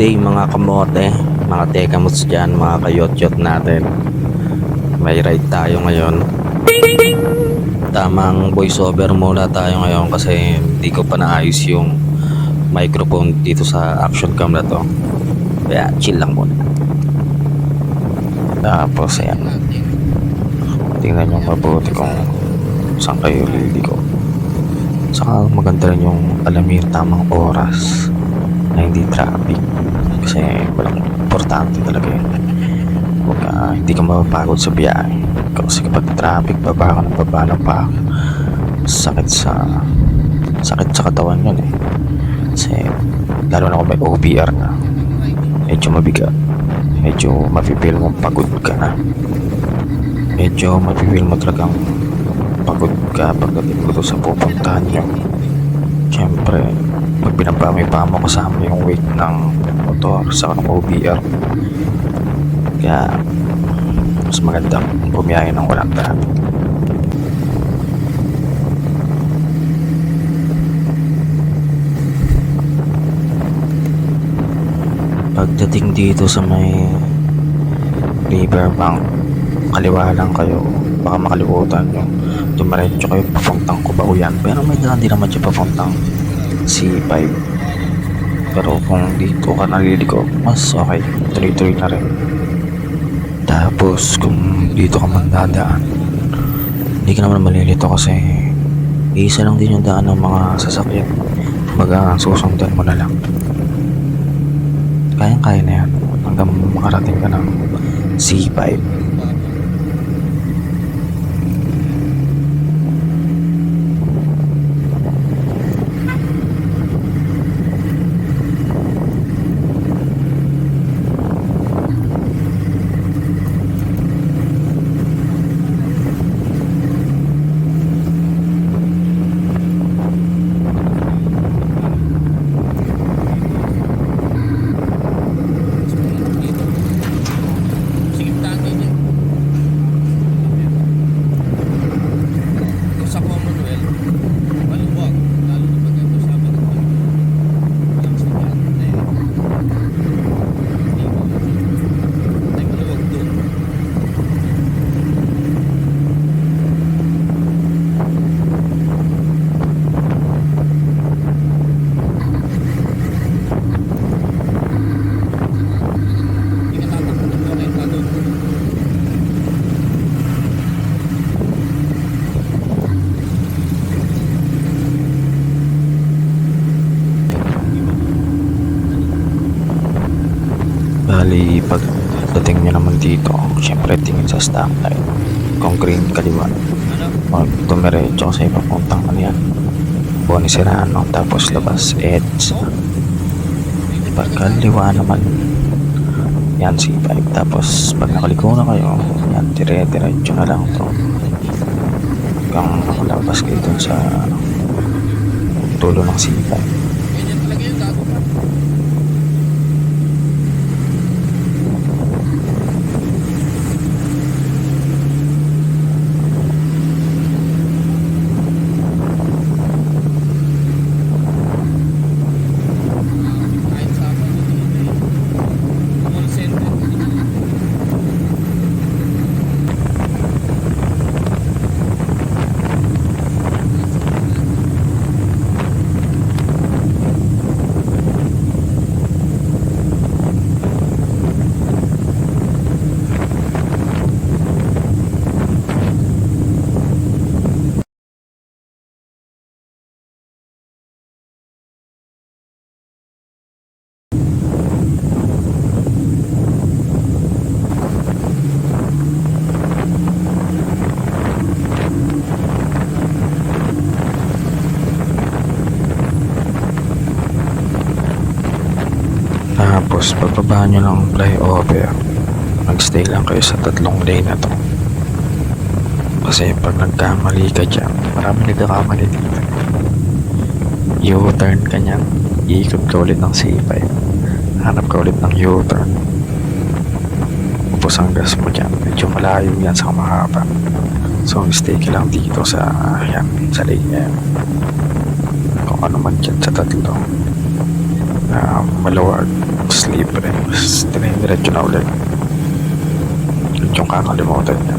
day mga kamote, mga tekamots dyan, mga kayot-yot natin. May ride tayo ngayon. Tamang voiceover muna tayo ngayon kasi hindi ko pa naayos yung microphone dito sa action cam na to. Kaya chill lang muna. Tapos ayan, tingnan nyo mabuti kung saan kayo liliko. Saka maganda rin yung alam yung tamang oras na hindi traffic kasi walang importante talaga yun. Hindi ka mapapagod sa biyahe kasi kapag traffic baba ka ng baba sakit sa katawan yun eh. Kasi lalo na kung may OBR na medyo mabigat, medyo mapipil mo pagod ka na, medyo mapipil mo talagang pagod ka pagdating mo sa pupuntahan nyo. Siyempre pag binaba mo yung paa mo kasama yung weight ng motor sa ng OBR, kaya mas magandang bumiyahe ng walang traffic. Pagdating dito sa may riverbank, kaliwa lang kayo, baka makalimutan nyo dumiretso kayo papuntang Cubauyan, pero may daan din naman siya papuntang C5. Pero kung dito ka naliliko, mas okay, tuloy-tuloy na rin. Tapos kung dito ka man dadaan, hindi ka naman malilito kasi isa lang din yung daan ng mga sasakyan. Baga susundan mo na lang, kayang-kaya na yan hanggang makarating ka ng C5. Bali, pagdating nyo naman dito, syempre tingin sa stoplight. Kung green, kaliwa. Pag tumiretso kasi papuntang ano yan, Boni Serrano, tapos labas EDSA. Pag kaliwa naman, yan C5. Tapos pag nakaliko na kayo, yan, dire-diretso na lang to. Hanggang nakalabas kayo dun sa tulo ng C5. Tapos pagbaba nyo ng flyover, magstay lang kayo sa tatlong lane na to. Kasi pag nagkamali ka dyan, marami nagkakamali dito. U-turn ka nyan, iikot ka ulit ng C5, hanap ka ulit ng U-turn, upos ang gas mo dyan, medyo malayo yan sa mahaba. So stay ka lang dito sa yan, sa lane yan, kung ano man dyan sa tatlo. Maluwag. Tapos libre. Tapos dire-diretso na ulit. Yun yung kakalimutan niya.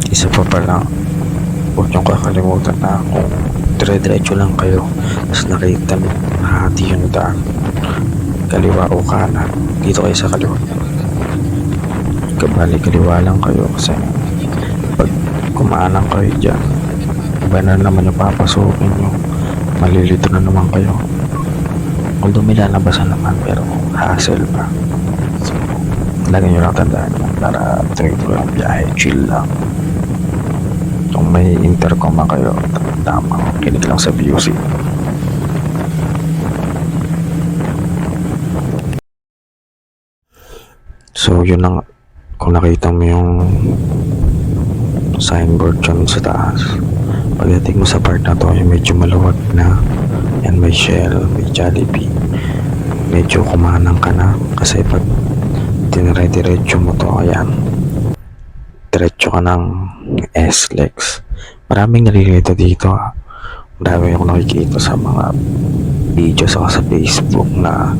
Isa pa pala, huwag niyong kakalimutan na kung dire-diretso lang kayo tapos nakita niyo nahati yung daan, kaliwa o kanan, dito kayo sa kaliwa. Kabali kaliwa lang kayo kasi pag kumaanang kayo dyan, iba na naman yung papasukin nyo, malilito na naman kayo. Although may lalabasan naman pero hassle pa. So, lagi nyo lang tandaan yan para tuloy-tuloy ang biyahe, chill lang. Kung may intercom ba kayo, tama, kinig lang sa music. So yun lang, kung nakita mo yung signboard dyan sa taas, pagdating mo sa part na to, yung medyo maluwag na yan, may Shell, may Jollibee, medyo kumanang ka na kasi pag dinire-diretso mo to, ayan, diretso ka ng SLEX. Maraming nalilito dito. Marami akong nakikita sa mga video sa Facebook na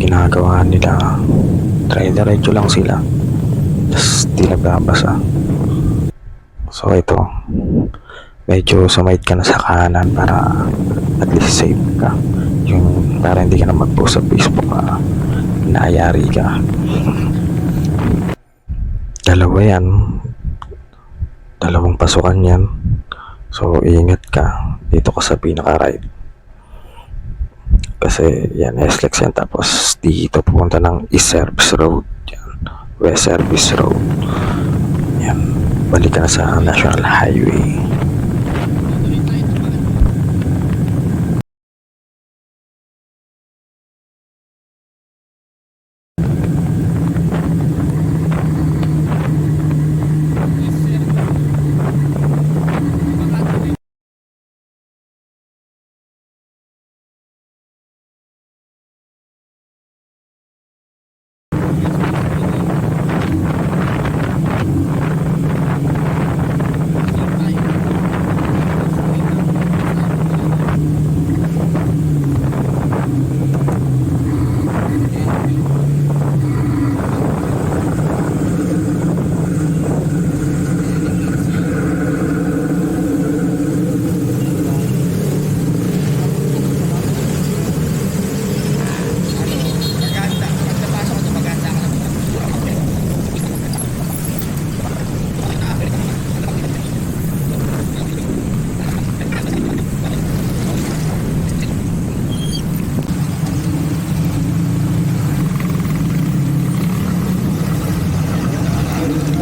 ginagawa nila. Diretso lang sila. Tapos di nagbabasa. So ito, medyo sumait ka na sa kanan para at least safe ka. Yung para hindi ka na mag-post sa Facebook na naayari ka. Dalawa yan, dalawang pasukan yan, so iingat ka dito ka sa pinaka-right kasi yan SLEX yan, tapos dito pupunta ng East Service Road yan, West Service Road yan, balik ka na sa National Highway.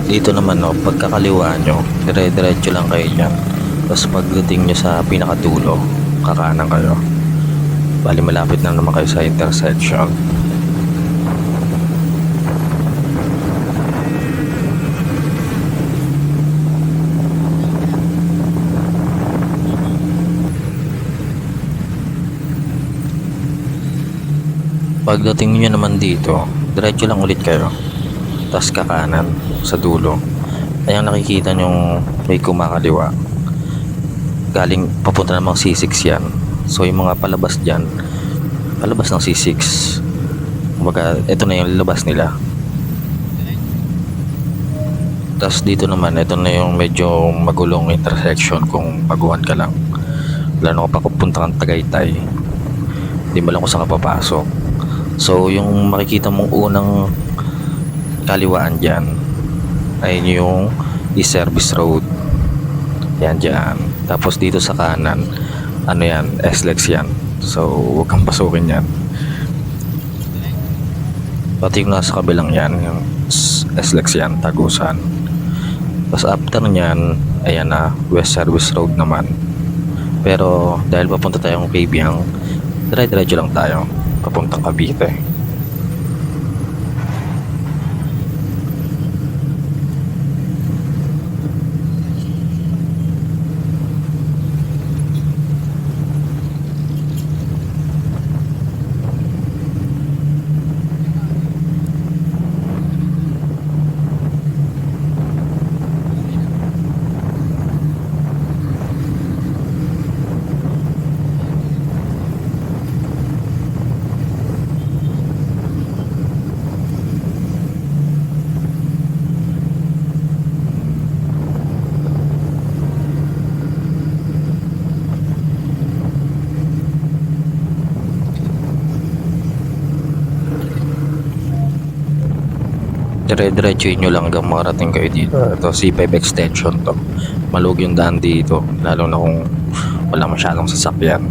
Dito naman no, pagkakaliwa nyo, dire-diretso lang kayo dyan. Tapos pagdating nyo sa pinakadulo, kakanan kayo. Bali malapit na naman kayo sa intersection. Pagdating nyo naman dito, diretso lang ulit kayo. Tapos kakanan sa dulo. Ayan nakikita nyong may kumakaliwa. Galing papunta namang C6 yan. So yung mga palabas dyan, palabas ng C6. Kumbaga, ito na yung labas nila. Tapos dito naman, ito na yung medyo magulong intersection kung baguhan ka lang. Lalo ka pa pupunta kang Tagaytay. Hindi mo lang kung saan ka papasok. So yung makikita mong unang kaliwaan dyan ay yung East Service Road yan dyan, tapos dito sa kanan ano yan, SLEX yan, so huwag kang pasukin yan, pati yung nasa kabilang yan yung SLEX yan, Tagusan. Tapos after nyan ayan na, West Service Road naman, pero dahil papunta tayong Kabyang, dire-diretso lang tayo papuntang Cavite. Dire-diretsuhin nyo lang hanggang marating kayo dito. Ito, C5 extension to. Malug yung daan dito, lalo na kung wala masyadong sasakyan.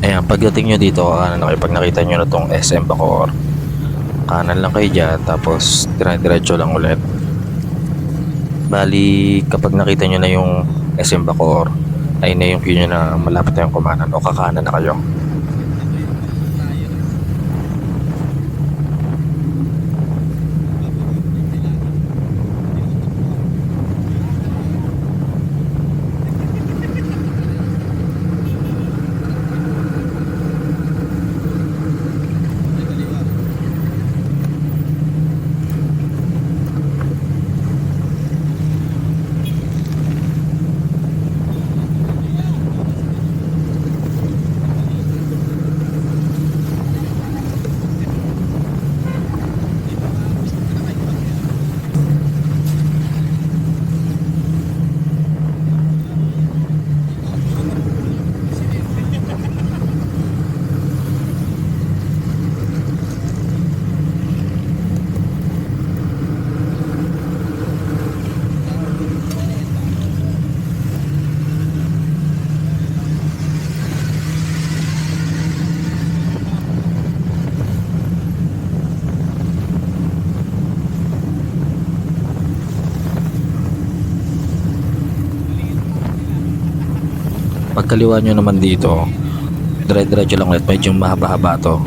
Ayan, pagdating nyo dito, kanan na kayo. Pag nakita nyo na tong SM Bacoor, kanan lang kayo dyan, tapos dire-diretso lang ulit. Bali, kapag nakita nyo na yung SM Bacoor, ay na yung cue nyo na malapit na yung kumanan o kakanan na kayo. Pagkaliwa nyo naman dito, dire-diretso lang ulit. Medyo mahaba-haba to.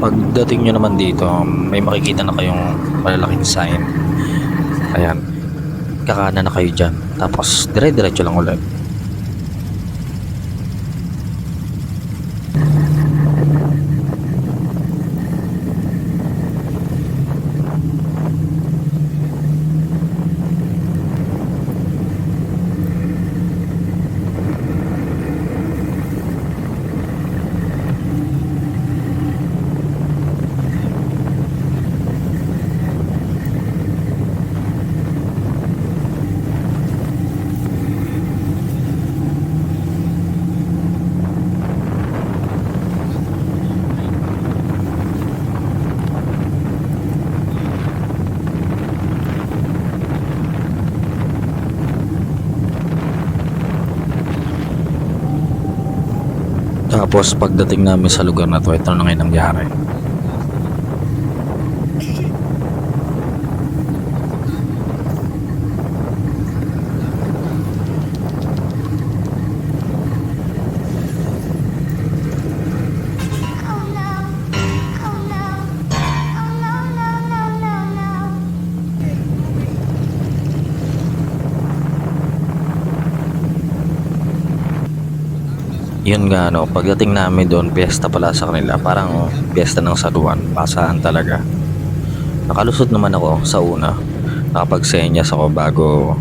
Pagdating nyo naman dito, may makikita na kayong malalaking sign. Ayan, kakanan na kayo dyan. Tapos dire-diretso lang ulit. Tapos pagdating namin sa lugar na to, ito na ngayon nangyari. Yun nga no, pagdating namin doon, piyesta pala sa kanila. Parang piyesta ng saluan, pasahan talaga. Nakalusot naman ako sa una. Nakapagsenyas ako bago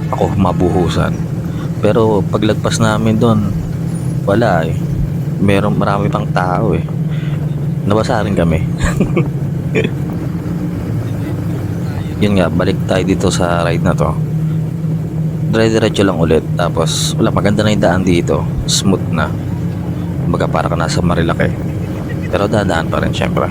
ako mabuhusan. Pero paglagpas namin doon, wala eh. Marami pang tao eh. Nabasa rin kami. Yun nga, balik tayo dito sa ride na to. Dire-diretso lang ulit. Tapos wala, maganda na yung daan dito, smooth na, kumbaga para ka nasa Marilake, pero dadaan pa rin syempre.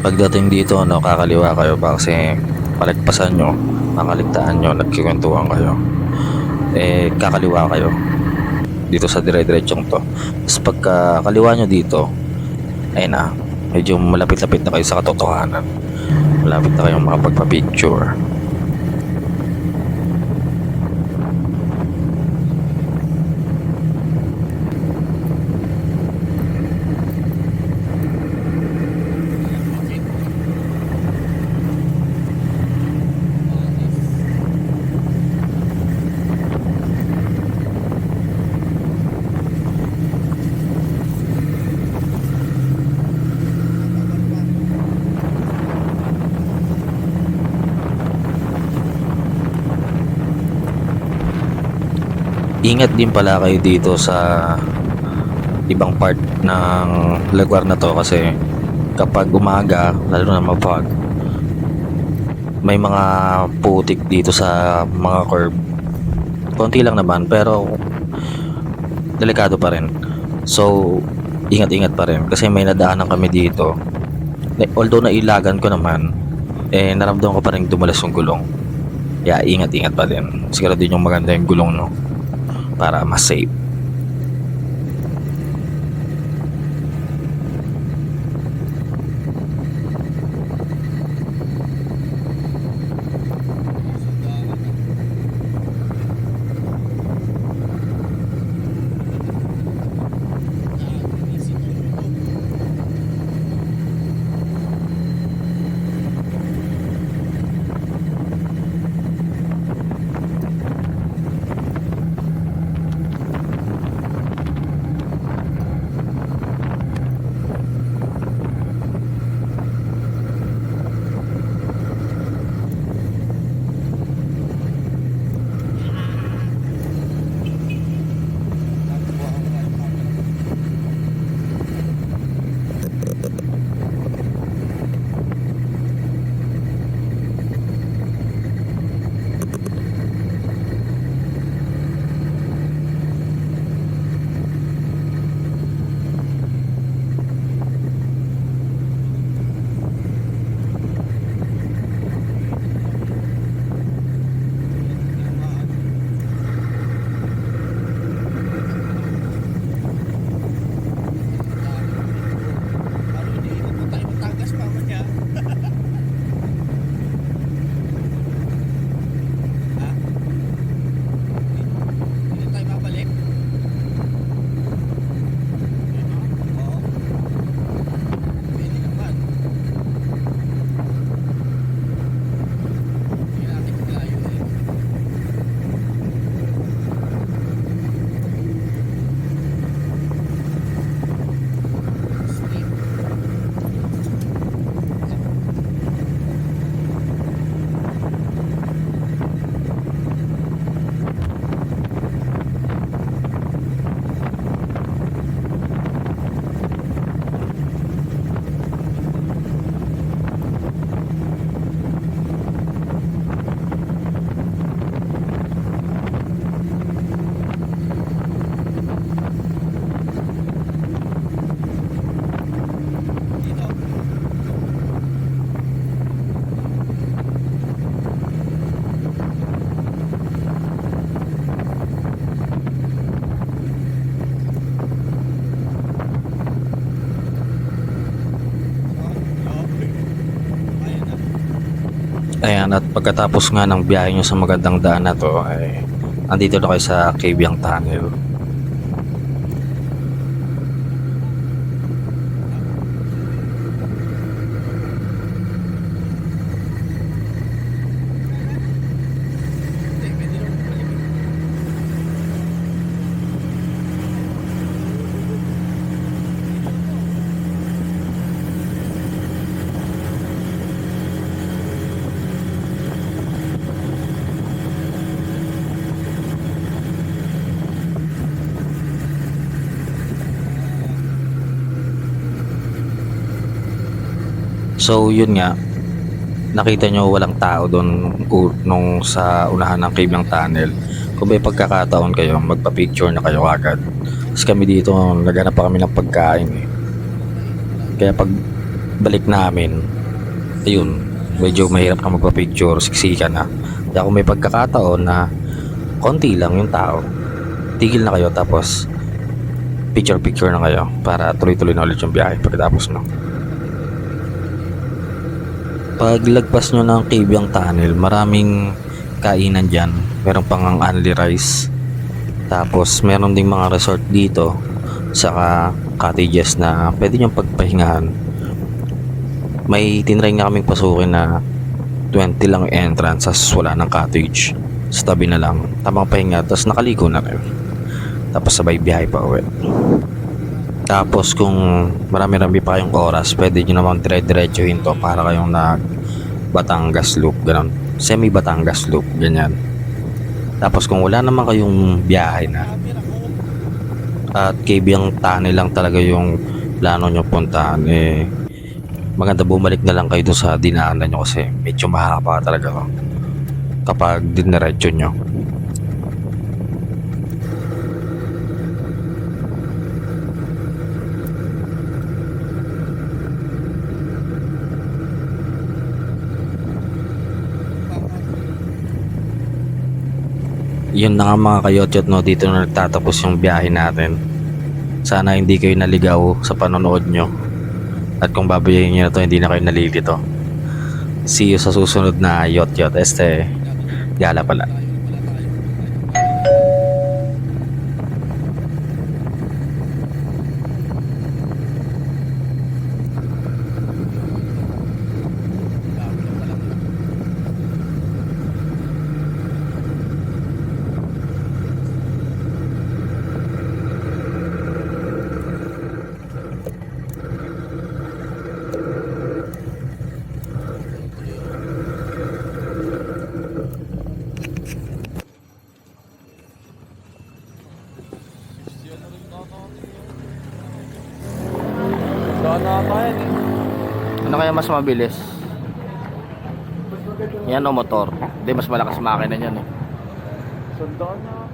Pagdating dito, no, kakaliwa kayo pa kasi palagpasan nyo, makaligtaan nyo, nagkikwentuhan kayo. Kakaliwa kayo dito sa dire-diretsong to. Tapos pagka kaliwa nyo dito, Ayun na, medyo malapit-lapit na kayo sa katotohanan. Malapit na kayong makapagpa-picture. Ingat din pala kayo dito sa ibang part ng lugar na to kasi kapag umaga, lalo na mapag, may mga putik dito sa mga curb. Konti lang naman pero delikado pa rin. So, ingat-ingat pa rin kasi may nadaanan kami dito. Although nailagan ko naman, naramdaman ko pa rin dumulas yung gulong. Kaya ingat-ingat pa din. Siguro din yung maganda yung gulong, no? Para mas safe. Ayan, at pagkatapos nga ng biyahe nyo sa magandang daan na to, ay andito na kayo sa Cabiang Tunnel. So yun nga, nakita nyo walang tao doon nung sa unahan ng Cabiang Tunnel. Kung may pagkakataon kayo, magpa-picture na kayo agad. Kasi kami dito, naghanap pa kami ng pagkain eh. Kaya pag balik namin, ayun, medyo mahirap na magpa-picture, siksikan na. Kaya kung may pagkakataon na konti lang yung tao, tigil na kayo tapos picture na kayo para tuloy-tuloy na ulit yung biyahe pagkatapos no. Paglagpas nyo ng Cabiang Tunnel, maraming kainan dyan. Meron pang ang Only Rice. Tapos meron ding mga resort dito, saka cottages na pwede nyong pagpahingahan. May tinry nga kaming pasukin na 20 lang entrance, as wala ng cottage. Sa tabi na lang, tamang pahinga, tapos nakaligo na rin. Tapos sabay biyahe pa uwi. Tapos kung marami-rami pa kayong oras, pwede nyo naman dire-diretsuhin to para kayong nag Batangas Loop, ganun. Semi Batangas Loop, ganyan. Tapos kung wala naman kayong biyahe na at Cabiang Tunnel lang talaga yung plano nyo puntahan, eh maganda bumalik na lang kayo doon sa dinaanan nyo kasi medyo mahaba talaga to kapag diniretso nyo. Yun na nga mga kayotyot, no, dito na nagtatapos yung biyahe natin. Sana hindi kayo naligaw sa panonood nyo. At kung babayayin nyo na to, hindi na kayo nalilito. See you sa susunod na yotyot. Gala pala. Ano kaya mas mabilis? Yan o motor? Hindi, mas malakas makina yan eh. Sandaan na.